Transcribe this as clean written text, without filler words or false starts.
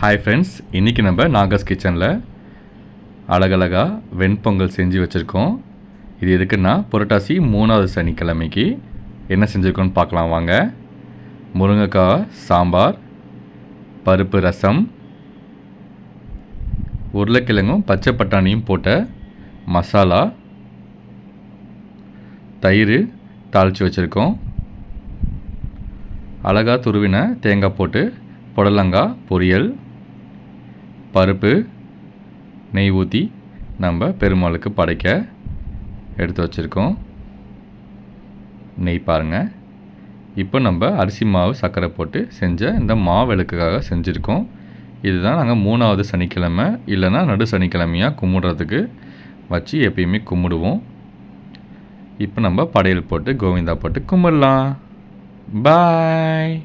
Hi friends, இன்றைக்கி நம்ம நாகஸ் கிச்சனில் அழகழகாக வெண்பொங்கல் செஞ்சு வச்சுருக்கோம். இது எதுக்குன்னா புரட்டாசி 3வது சனிக்கிழமைக்கு என்ன செஞ்சுருக்கோன்னு பார்க்கலாம் வாங்க. முருங்கைக்காய் சாம்பார், பருப்பு ரசம், உருளைக்கிழங்கும் பச்சை பட்டாணியும் போட்ட மசாலா, தயிர் தாளித்து வச்சுருக்கோம். அழகாக துருவின தேங்காய் போட்டு புடலங்காய் பொரியல், பருப்பு நெய் ஊற்றி நம்ம பெருமாளுக்கு படைக்க எடுத்து வச்சுருக்கோம். நெய் பாருங்கள். இப்போ நம்ம அரிசி மாவு சர்க்கரை போட்டு செஞ்ச இந்த மாவிளக்குக்காக செஞ்சுருக்கோம். இதுதான் நாங்கள் 3வது சனிக்கிழமை இல்லைன்னா நடு சனிக்கிழமையாக கும்பிட்றதுக்கு வச்சு எப்பயுமே கும்பிடுவோம். இப்போ நம்ம படையல் போட்டு கோவிந்தா போட்டு கும்பிடலாம். பாய்.